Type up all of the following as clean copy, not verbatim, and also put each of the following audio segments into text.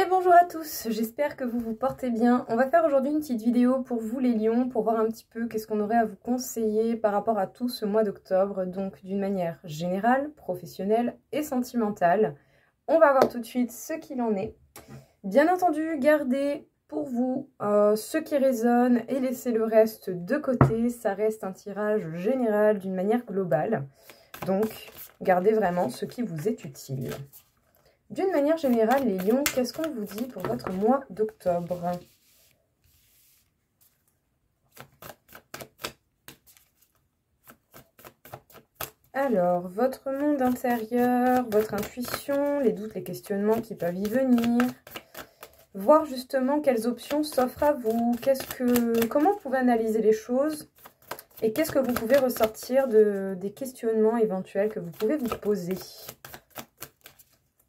Et bonjour à tous, j'espère que vous vous portez bien. On va faire aujourd'hui une petite vidéo pour vous les lions, pour voir un petit peu qu'est-ce qu'on aurait à vous conseiller par rapport à tout ce mois d'octobre, donc d'une manière générale, professionnelle et sentimentale. On va voir tout de suite ce qu'il en est. Bien entendu, gardez pour vous ce qui résonne et laissez le reste de côté. Ça reste un tirage général d'une manière globale, donc gardez vraiment ce qui vous est utile. D'une manière générale, les lions, qu'est-ce qu'on vous dit pour votre mois d'octobre? Alors, votre monde intérieur, votre intuition, les doutes, les questionnements qui peuvent y venir. Voir justement quelles options s'offrent à vous. Comment vous pouvez analyser les choses et qu'est-ce que vous pouvez ressortir des questionnements éventuels que vous pouvez vous poser.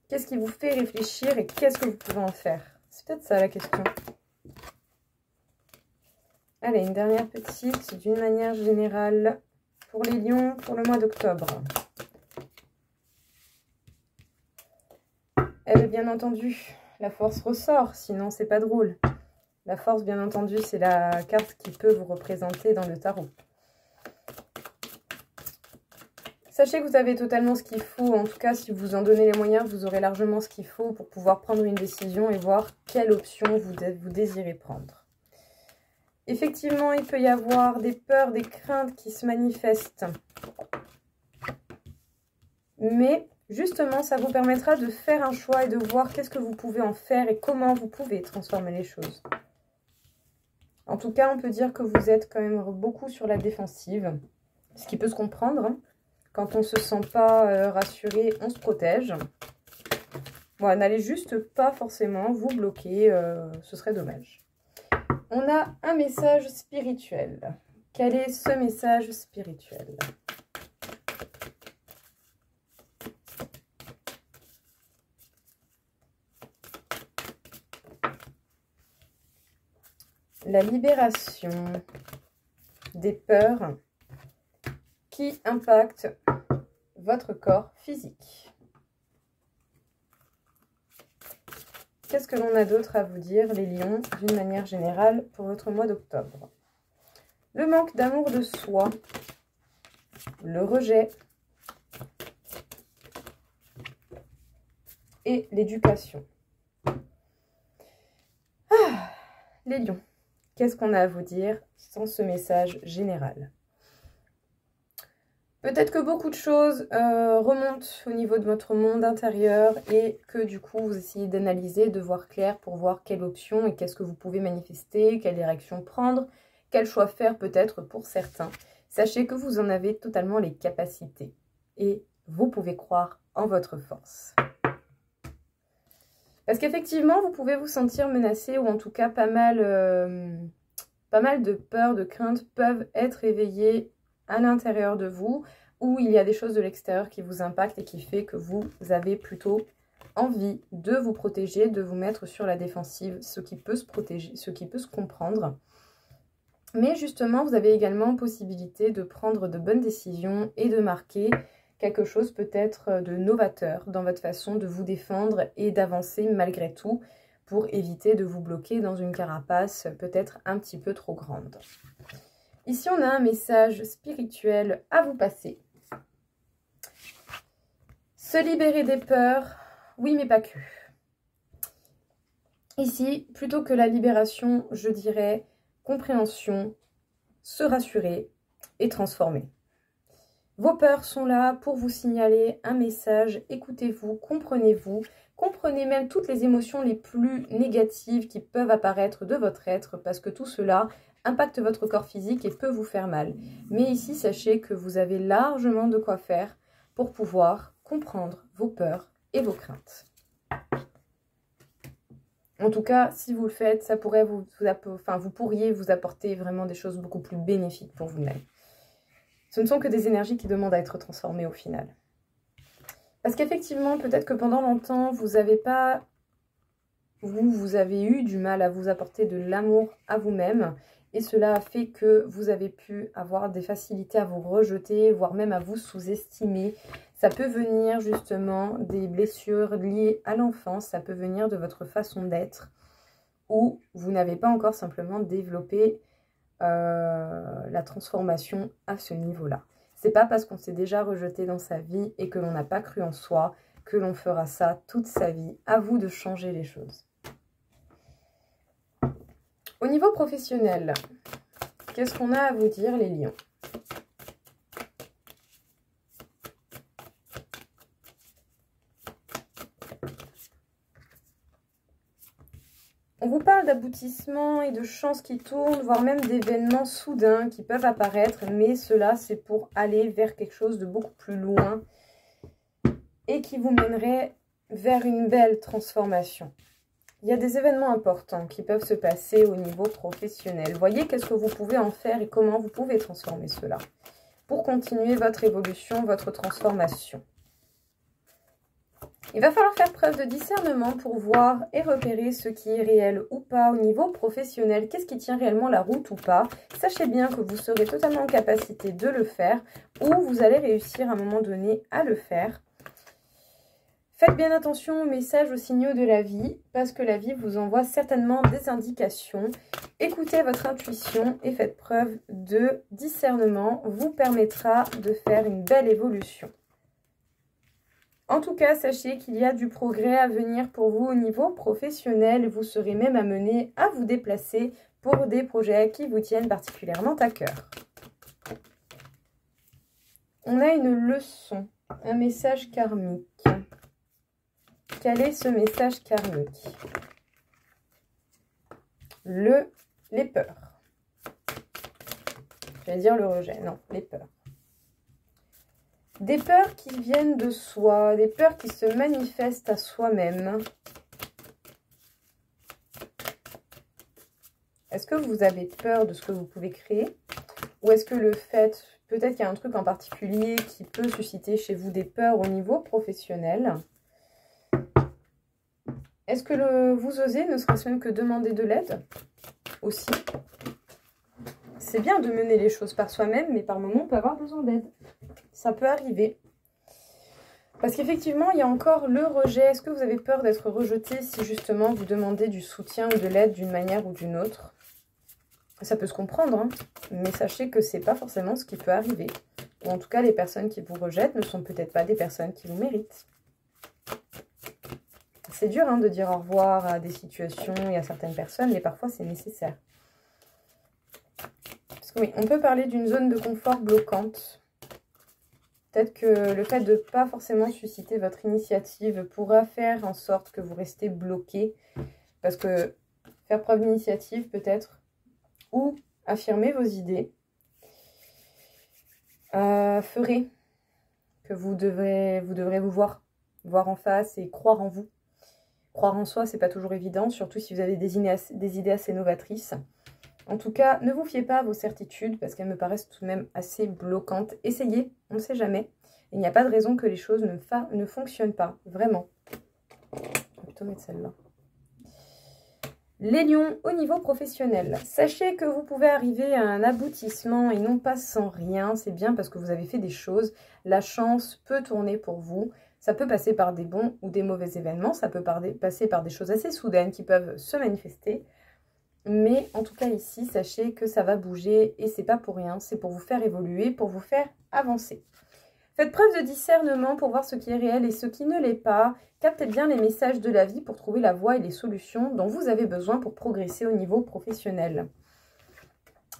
Qu'est-ce qui vous fait réfléchir et qu'est-ce que vous pouvez en faire? C'est peut-être ça la question. Allez, une dernière petite, d'une manière générale, pour les lions, pour le mois d'octobre. Eh bien entendu, la force ressort, sinon c'est pas drôle. La force, bien entendu, c'est la carte qui peut vous représenter dans le tarot. Sachez que vous avez totalement ce qu'il faut, en tout cas si vous en donnez les moyens, vous aurez largement ce qu'il faut pour pouvoir prendre une décision et voir quelle option vous désirez prendre. Effectivement, il peut y avoir des peurs, des craintes qui se manifestent. Mais justement, ça vous permettra de faire un choix et de voir qu'est-ce que vous pouvez en faire et comment vous pouvez transformer les choses. En tout cas, on peut dire que vous êtes quand même beaucoup sur la défensive, ce qui peut se comprendre, hein. Quand on ne se sent pas rassuré, on se protège. Voilà, n'allez juste pas forcément vous bloquer, ce serait dommage. On a un message spirituel. Quel est ce message spirituel? La libération des peurs qui impactent votre corps physique. Qu'est-ce que l'on a d'autre à vous dire, les lions, d'une manière générale, pour votre mois d'octobre? Le manque d'amour de soi, le rejet et l'éducation. Ah, les lions, qu'est-ce qu'on a à vous dire sans ce message général? Peut-être que beaucoup de choses remontent au niveau de votre monde intérieur et que du coup vous essayez d'analyser, de voir clair pour voir quelle option et qu'est-ce que vous pouvez manifester, quelle direction prendre, quel choix faire peut-être pour certains. Sachez que vous en avez totalement les capacités et vous pouvez croire en votre force. Parce qu'effectivement vous pouvez vous sentir menacé ou en tout cas pas mal de peurs, de craintes peuvent être éveillées à l'intérieur de vous, où il y a des choses de l'extérieur qui vous impactent et qui fait que vous avez plutôt envie de vous protéger, de vous mettre sur la défensive, ce qui peut se protéger, ce qui peut se comprendre. Mais justement, vous avez également possibilité de prendre de bonnes décisions et de marquer quelque chose peut-être de novateur dans votre façon de vous défendre et d'avancer malgré tout pour éviter de vous bloquer dans une carapace peut-être un petit peu trop grande. Ici, on a un message spirituel à vous passer. Se libérer des peurs, oui, mais pas que. Ici, plutôt que la libération, je dirais compréhension, se rassurer et transformer. Vos peurs sont là pour vous signaler un message. Écoutez-vous, comprenez-vous, comprenez même toutes les émotions les plus négatives qui peuvent apparaître de votre être parce que tout cela impacte votre corps physique et peut vous faire mal. Mais ici, sachez que vous avez largement de quoi faire pour pouvoir comprendre vos peurs et vos craintes. En tout cas, si vous le faites, ça pourrait vous pourriez vous apporter vraiment des choses beaucoup plus bénéfiques pour vous-même. Ce ne sont que des énergies qui demandent à être transformées au final. Parce qu'effectivement, peut-être que pendant longtemps, vous avez eu du mal à vous apporter de l'amour à vous-même. Et cela a fait que vous avez pu avoir des facilités à vous rejeter, voire même à vous sous-estimer. Ça peut venir justement des blessures liées à l'enfance, ça peut venir de votre façon d'être, ou vous n'avez pas encore simplement développé la transformation à ce niveau-là. C'est pas parce qu'on s'est déjà rejeté dans sa vie et que l'on n'a pas cru en soi que l'on fera ça toute sa vie. À vous de changer les choses. Au niveau professionnel, qu'est-ce qu'on a à vous dire les lions? On vous parle d'aboutissement et de chances qui tournent, voire même d'événements soudains qui peuvent apparaître, mais cela c'est pour aller vers quelque chose de beaucoup plus loin et qui vous mènerait vers une belle transformation. Il y a des événements importants qui peuvent se passer au niveau professionnel. Voyez qu'est-ce que vous pouvez en faire et comment vous pouvez transformer cela pour continuer votre évolution, votre transformation. Il va falloir faire preuve de discernement pour voir et repérer ce qui est réel ou pas au niveau professionnel. Qu'est-ce qui tient réellement la route ou pas? Sachez bien que vous serez totalement en capacité de le faire ou vous allez réussir à un moment donné à le faire. Faites bien attention aux messages, aux signaux de la vie parce que la vie vous envoie certainement des indications. Écoutez votre intuition et faites preuve de discernement vous permettra de faire une belle évolution. En tout cas, sachez qu'il y a du progrès à venir pour vous au niveau professionnel. Vous serez même amené à vous déplacer pour des projets qui vous tiennent particulièrement à cœur. On a une leçon, un message karmique. Quel est ce message karmique? Les peurs. Je vais dire le rejet, non, les peurs. Des peurs qui viennent de soi, des peurs qui se manifestent à soi-même. Est-ce que vous avez peur de ce que vous pouvez créer? Ou est-ce que le fait, peut-être qu'il y a un truc en particulier qui peut susciter chez vous des peurs au niveau professionnel? Est-ce que vous osez, ne serait-ce même que demander de l'aide aussi? C'est bien de mener les choses par soi-même, mais par moments on peut avoir besoin d'aide. Ça peut arriver. Parce qu'effectivement, il y a encore le rejet. Est-ce que vous avez peur d'être rejeté si justement vous demandez du soutien ou de l'aide d'une manière ou d'une autre? Ça peut se comprendre, hein, mais sachez que c'est pas forcément ce qui peut arriver. Ou en tout cas, les personnes qui vous rejettent ne sont peut-être pas des personnes qui vous méritent. C'est dur hein, de dire au revoir à des situations et à certaines personnes, mais parfois c'est nécessaire. Parce que oui, on peut parler d'une zone de confort bloquante. Peut-être que le fait de ne pas forcément susciter votre initiative pourra faire en sorte que vous restez bloqué. Parce que faire preuve d'initiative peut-être, ou affirmer vos idées, ferait que vous devrez vous voir en face et croire en vous. Croire en soi, c'est pas toujours évident, surtout si vous avez des idées assez novatrices. En tout cas, ne vous fiez pas à vos certitudes parce qu'elles me paraissent tout de même assez bloquantes. Essayez, on ne sait jamais. Il n'y a pas de raison que les choses ne fonctionnent pas, vraiment. Je vais plutôt mettre celle-là. Les lions, au niveau professionnel, sachez que vous pouvez arriver à un aboutissement et non pas sans rien. C'est bien parce que vous avez fait des choses. La chance peut tourner pour vous. Ça peut passer par des bons ou des mauvais événements. Ça peut passer par des choses assez soudaines qui peuvent se manifester. Mais en tout cas ici, sachez que ça va bouger et c'est pas pour rien. C'est pour vous faire évoluer, pour vous faire avancer. Faites preuve de discernement pour voir ce qui est réel et ce qui ne l'est pas. Captez bien les messages de la vie pour trouver la voie et les solutions dont vous avez besoin pour progresser au niveau professionnel.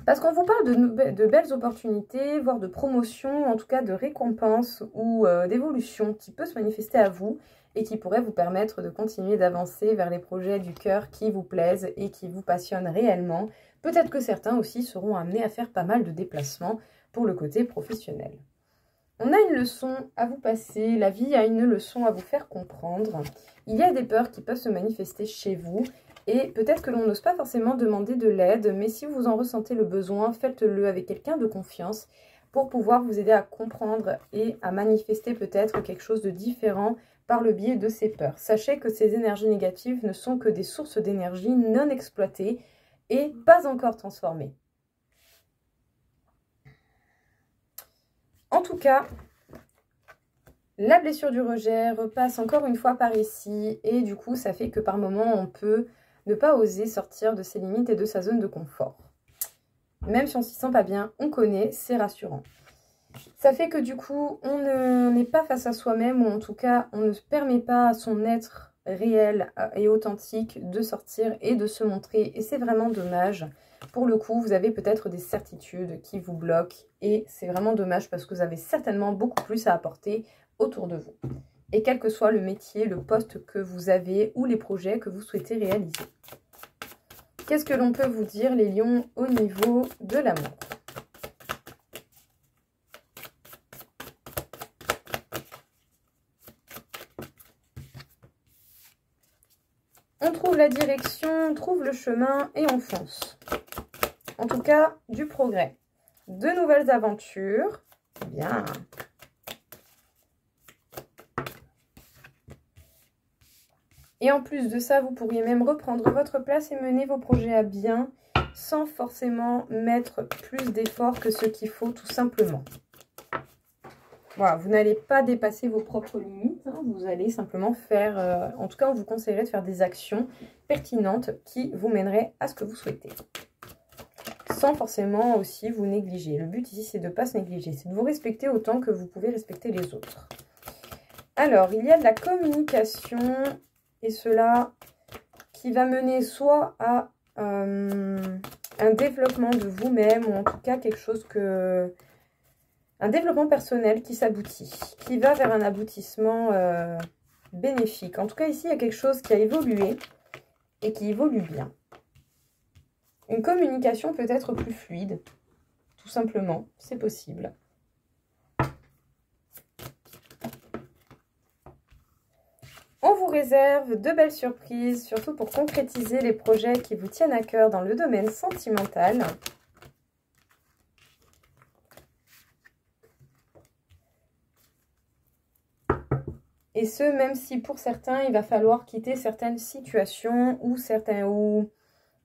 Parce qu'on vous parle de belles opportunités, voire de promotion, en tout cas de récompenses ou d'évolution qui peut se manifester à vous et qui pourrait vous permettre de continuer d'avancer vers les projets du cœur qui vous plaisent et qui vous passionnent réellement. Peut-être que certains aussi seront amenés à faire pas mal de déplacements pour le côté professionnel. On a une leçon à vous passer, la vie a une leçon à vous faire comprendre. Il y a des peurs qui peuvent se manifester chez vous et peut-être que l'on n'ose pas forcément demander de l'aide, mais si vous en ressentez le besoin, faites-le avec quelqu'un de confiance pour pouvoir vous aider à comprendre et à manifester peut-être quelque chose de différent par le biais de ces peurs. Sachez que ces énergies négatives ne sont que des sources d'énergie non exploitées et pas encore transformées. En tout cas, La blessure du rejet repasse encore une fois par ici et du coup ça fait que par moment on peut ne pas oser sortir de ses limites et de sa zone de confort. Même si on s'y sent pas bien, on connaît, c'est rassurant. Ça fait que du coup on n'est pas face à soi-même, ou en tout cas on ne se permet pas à son être réel et authentique de sortir et de se montrer, et c'est vraiment dommage. Pour le coup, vous avez peut-être des certitudes qui vous bloquent et c'est vraiment dommage parce que vous avez certainement beaucoup plus à apporter autour de vous. Et quel que soit le métier, le poste que vous avez ou les projets que vous souhaitez réaliser. Qu'est-ce que l'on peut vous dire, les lions, au niveau de l'amour? On trouve la direction, on trouve le chemin et on fonce. En tout cas, du progrès. De nouvelles aventures. Bien. Et en plus de ça, vous pourriez même reprendre votre place et mener vos projets à bien sans forcément mettre plus d'efforts que ce qu'il faut, tout simplement. Voilà, vous n'allez pas dépasser vos propres limites, hein, vous allez simplement faire, en tout cas on vous conseillerait de faire des actions pertinentes qui vous mèneraient à ce que vous souhaitez. Sans forcément aussi vous négliger. Le but ici c'est de ne pas se négliger, c'est de vous respecter autant que vous pouvez respecter les autres. Alors, il y a de la communication, et cela qui va mener soit à un développement de vous-même, ou en tout cas quelque chose que... un développement personnel qui s'aboutit, qui va vers un aboutissement bénéfique. En tout cas, ici, il y a quelque chose qui a évolué et qui évolue bien. Une communication peut être plus fluide, tout simplement, c'est possible. On vous réserve de belles surprises, surtout pour concrétiser les projets qui vous tiennent à cœur dans le domaine sentimental. Et ce, même si pour certains, il va falloir quitter certaines situations ou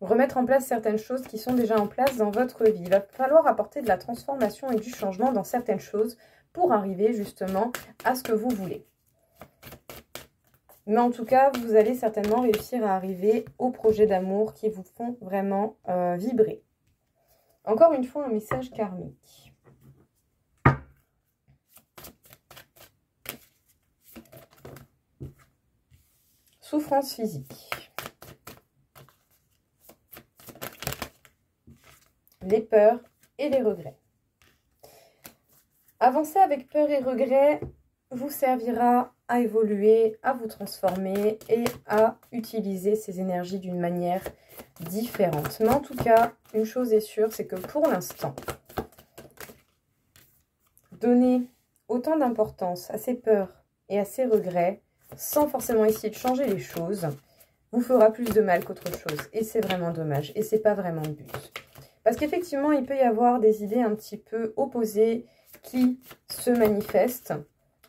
remettre en place certaines choses qui sont déjà en place dans votre vie. Il va falloir apporter de la transformation et du changement dans certaines choses pour arriver justement à ce que vous voulez. Mais en tout cas, vous allez certainement réussir à arriver aux projets d'amour qui vous font vraiment vibrer. Encore une fois, un message karmique. Souffrance physique. Les peurs et les regrets. Avancer avec peur et regret vous servira à évoluer, à vous transformer et à utiliser ces énergies d'une manière différente. Mais en tout cas, une chose est sûre, c'est que pour l'instant, donner autant d'importance à ces peurs et à ces regrets, sans forcément essayer de changer les choses, vous fera plus de mal qu'autre chose. Et c'est vraiment dommage. Et c'est pas vraiment le but. Parce qu'effectivement, il peut y avoir des idées un petit peu opposées qui se manifestent.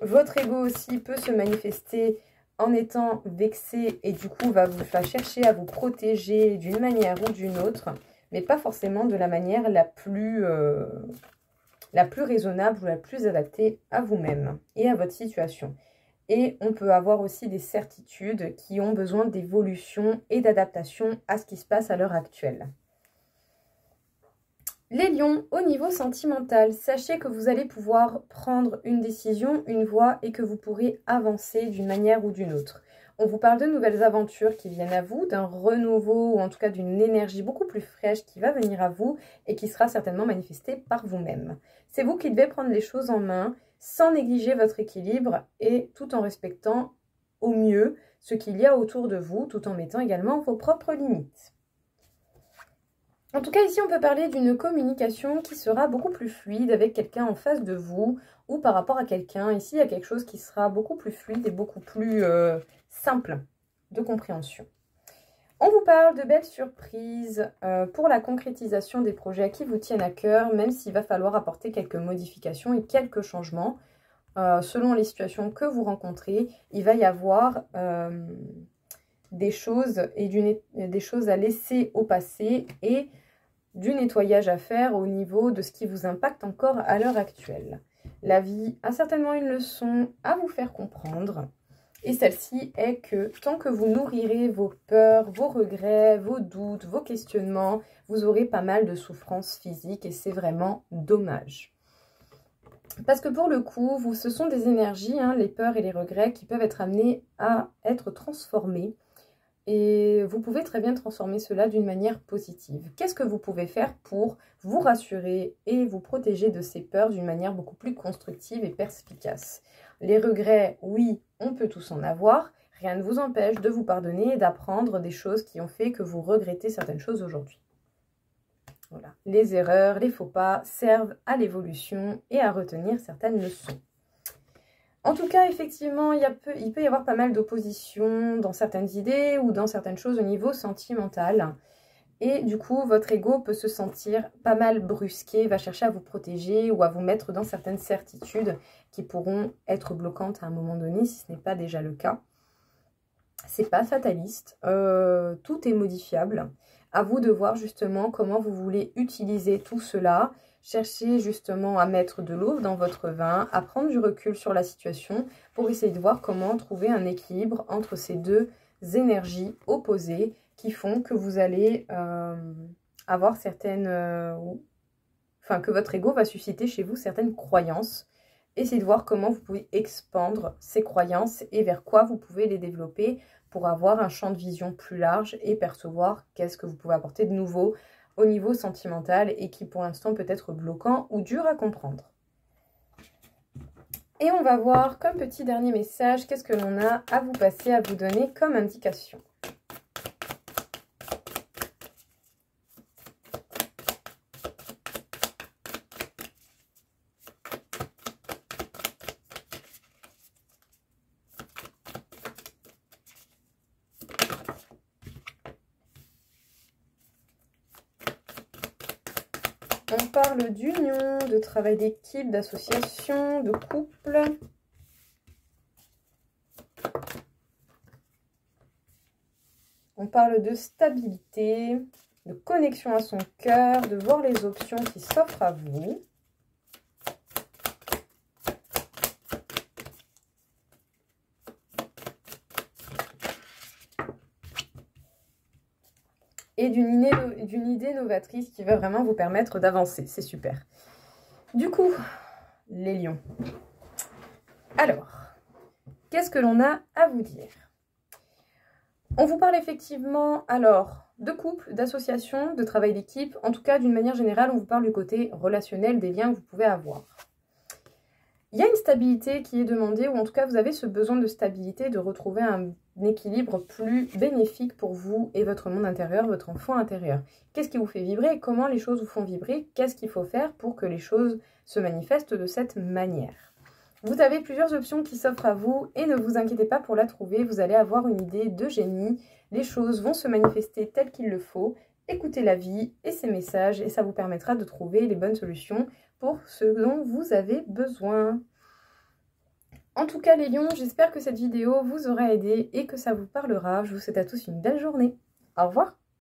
Votre ego aussi peut se manifester en étant vexé et du coup va chercher à vous protéger d'une manière ou d'une autre, mais pas forcément de la manière la plus raisonnable ou la plus adaptée à vous-même et à votre situation. Et on peut avoir aussi des certitudes qui ont besoin d'évolution et d'adaptation à ce qui se passe à l'heure actuelle. Les lions, au niveau sentimental, sachez que vous allez pouvoir prendre une décision, une voie et que vous pourrez avancer d'une manière ou d'une autre. On vous parle de nouvelles aventures qui viennent à vous, d'un renouveau ou en tout cas d'une énergie beaucoup plus fraîche qui va venir à vous et qui sera certainement manifestée par vous-même. C'est vous qui devez prendre les choses en main sans négliger votre équilibre et tout en respectant au mieux ce qu'il y a autour de vous, tout en mettant également vos propres limites. En tout cas, ici, on peut parler d'une communication qui sera beaucoup plus fluide avec quelqu'un en face de vous ou par rapport à quelqu'un. Ici, il y a quelque chose qui sera beaucoup plus fluide et beaucoup plus simple de compréhension. On vous parle de belles surprises pour la concrétisation des projets qui vous tiennent à cœur, même s'il va falloir apporter quelques modifications et quelques changements. Selon les situations que vous rencontrez, il va y avoir des choses à laisser au passé et du nettoyage à faire au niveau de ce qui vous impacte encore à l'heure actuelle. La vie a certainement une leçon à vous faire comprendre. Et celle-ci est que tant que vous nourrirez vos peurs, vos regrets, vos doutes, vos questionnements, vous aurez pas mal de souffrances physiques et c'est vraiment dommage. Parce que pour le coup, ce sont des énergies, hein, les peurs et les regrets, qui peuvent être amenés à être transformés. Et vous pouvez très bien transformer cela d'une manière positive. Qu'est-ce que vous pouvez faire pour vous rassurer et vous protéger de ces peurs d'une manière beaucoup plus constructive et perspicace? Les regrets, oui, on peut tous en avoir. Rien ne vous empêche de vous pardonner et d'apprendre des choses qui ont fait que vous regrettez certaines choses aujourd'hui. Voilà. Les erreurs, les faux pas servent à l'évolution et à retenir certaines leçons. En tout cas, effectivement, il peut y avoir pas mal d'opposition dans certaines idées ou dans certaines choses au niveau sentimental. Et du coup, votre ego peut se sentir pas mal brusqué, va chercher à vous protéger ou à vous mettre dans certaines certitudes qui pourront être bloquantes à un moment donné, si ce n'est pas déjà le cas. C'est pas fataliste, tout est modifiable. À vous de voir justement comment vous voulez utiliser tout cela. Cherchez justement à mettre de l'eau dans votre vin, à prendre du recul sur la situation pour essayer de voir comment trouver un équilibre entre ces deux énergies opposées qui font que vous allez avoir certaines... que votre ego va susciter chez vous certaines croyances. Essayez de voir comment vous pouvez expandre ces croyances et vers quoi vous pouvez les développer pour avoir un champ de vision plus large et percevoir qu'est-ce que vous pouvez apporter de nouveau au niveau sentimental et qui pour l'instant peut être bloquant ou dur à comprendre. Et on va voir comme petit dernier message, qu'est-ce que l'on a à vous passer, à vous donner comme indication. On parle d'union, de travail d'équipe, d'association, de couple. On parle de stabilité, de connexion à son cœur, de voir les options qui s'offrent à vous. Et d'une idée novatrice qui va vraiment vous permettre d'avancer. C'est super. Du coup, les lions. Alors, qu'est-ce que l'on a à vous dire? On vous parle effectivement, alors, de couple, d'association, de travail d'équipe. En tout cas, d'une manière générale, on vous parle du côté relationnel, des liens que vous pouvez avoir. Il y a une stabilité qui est demandée, ou en tout cas, vous avez ce besoin de stabilité, de retrouver un équilibre plus bénéfique pour vous et votre monde intérieur, votre enfant intérieur. Qu'est-ce qui vous fait vibrer? Comment les choses vous font vibrer? Qu'est-ce qu'il faut faire pour que les choses se manifestent de cette manière? Vous avez plusieurs options qui s'offrent à vous et ne vous inquiétez pas pour la trouver. Vous allez avoir une idée de génie. Les choses vont se manifester telles qu'il le faut. Écoutez la vie et ses messages et ça vous permettra de trouver les bonnes solutions pour ce dont vous avez besoin. En tout cas les lions, j'espère que cette vidéo vous aura aidé et que ça vous parlera. Je vous souhaite à tous une belle journée. Au revoir.